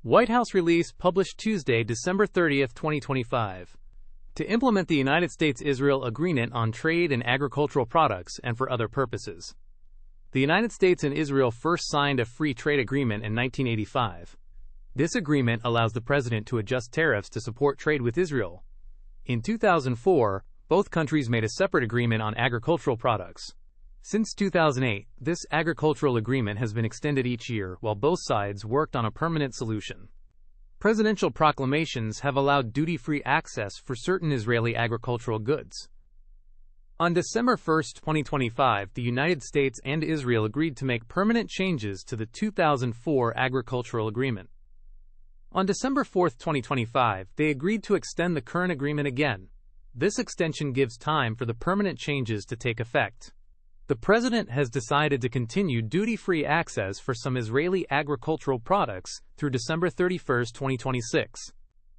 White House release published Tuesday, December 30, 2025. To implement the United States-Israel Agreement on trade and agricultural products and for other purposes. The United States and Israel first signed a free trade agreement in 1985. This agreement allows the president to adjust tariffs to support trade with Israel. In 2004, both countries made a separate agreement on agricultural products. Since 2008, this agricultural agreement has been extended each year while both sides worked on a permanent solution. Presidential proclamations have allowed duty-free access for certain Israeli agricultural goods. On December 1, 2025, the United States and Israel agreed to make permanent changes to the 2004 agricultural agreement. On December 4, 2025, they agreed to extend the current agreement again. This extension gives time for the permanent changes to take effect. The president has decided to continue duty-free access for some Israeli agricultural products through December 31, 2026.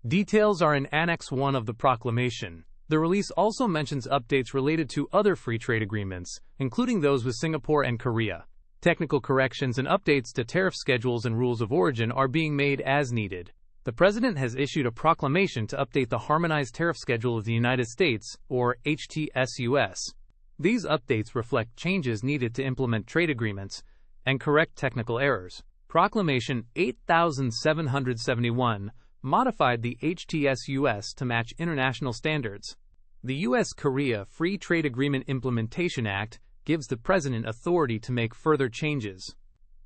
Details are in Annex 1 of the proclamation. The release also mentions updates related to other free trade agreements, including those with Singapore and Korea. Technical corrections and updates to tariff schedules and rules of origin are being made as needed. The president has issued a proclamation to update the Harmonized Tariff Schedule of the United States, or HTSUS. These updates reflect changes needed to implement trade agreements and correct technical errors. Proclamation 8771 modified the HTSUS to match international standards. The U.S.-Korea Free Trade Agreement Implementation Act gives the president authority to make further changes.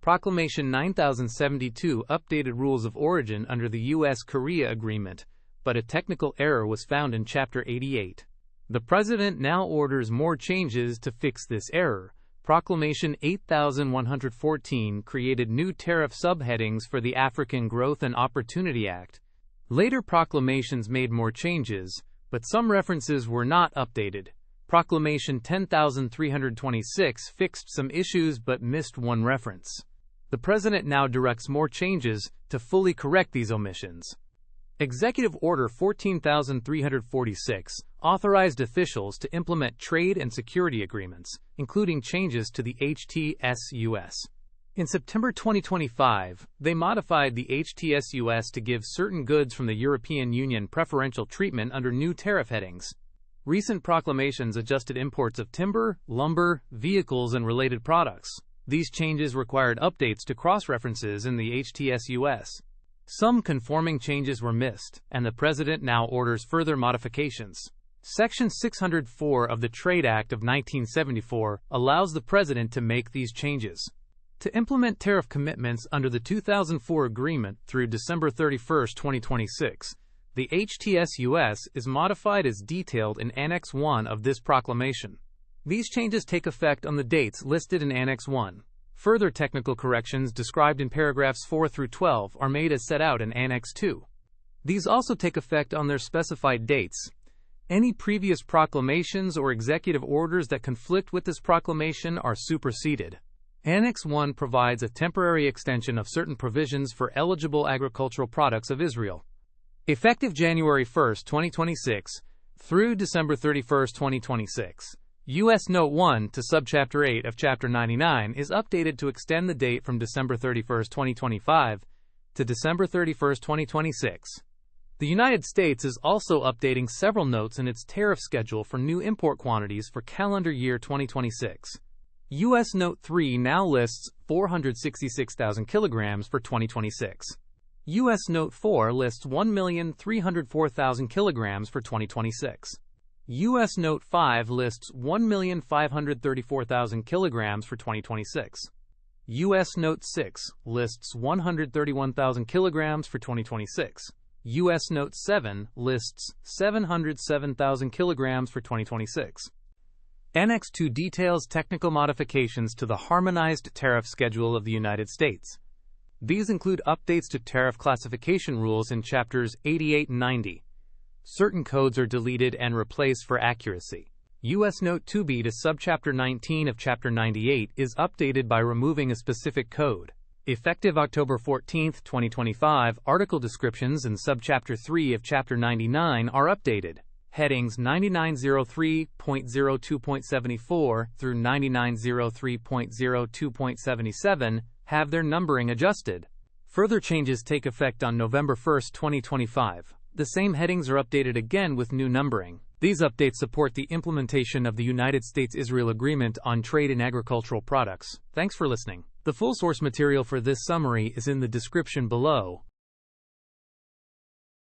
Proclamation 9072 updated rules of origin under the U.S.-Korea Agreement, but a technical error was found in Chapter 88. The president now orders more changes to fix this error. Proclamation 8114 created new tariff subheadings for the African Growth and Opportunity Act. Later proclamations made more changes, but some references were not updated. Proclamation 10326 fixed some issues but missed one reference. The president now directs more changes to fully correct these omissions. Executive Order 14346 authorized officials to implement trade and security agreements, including changes to the HTSUS. In September 2025, they modified the HTSUS to give certain goods from the European Union preferential treatment under new tariff headings. Recent proclamations adjusted imports of timber, lumber, vehicles, and related products. These changes required updates to cross-references in the HTSUS. Some conforming changes were missed, and the president now orders further modifications. Section 604 of the Trade Act of 1974 allows the president to make these changes. To implement tariff commitments under the 2004 agreement through December 31, 2026, the HTSUS is modified as detailed in Annex 1 of this proclamation. These changes take effect on the dates listed in Annex 1. Further technical corrections described in paragraphs 4 through 12 are made as set out in Annex 2. These also take effect on their specified dates. Any previous proclamations or executive orders that conflict with this proclamation are superseded. Annex 1 provides a temporary extension of certain provisions for eligible agricultural products of Israel. Effective January 1, 2026, through December 31, 2026. U.S. Note 1 to Subchapter 8 of Chapter 99 is updated to extend the date from December 31, 2025 to December 31, 2026. The United States is also updating several notes in its tariff schedule for new import quantities for calendar year 2026. U.S. Note 3 now lists 466,000 kilograms for 2026. U.S. Note 4 lists 1,304,000 kilograms for 2026. U.S. Note 5 lists 1,534,000 kilograms for 2026. U.S. Note 6 lists 131,000 kilograms for 2026. U.S. Note 7 lists 707,000 kilograms for 2026. Annex 2 details technical modifications to the Harmonized Tariff Schedule of the United States. These include updates to tariff classification rules in Chapters 88 and 90. Certain codes are deleted and replaced for accuracy. U.S. Note 2b to Subchapter 19 of Chapter 98 is updated by removing a specific code. Effective October 14, 2025, article descriptions in Subchapter 3 of Chapter 99 are updated. Headings 9903.02.74 through 9903.02.77 have their numbering adjusted. Further changes take effect on November 1, 2025. The same headings are updated again with new numbering. These updates support the implementation of the United States-Israel Agreement on Trade in Agricultural Products. Thanks for listening. The full source material for this summary is in the description below.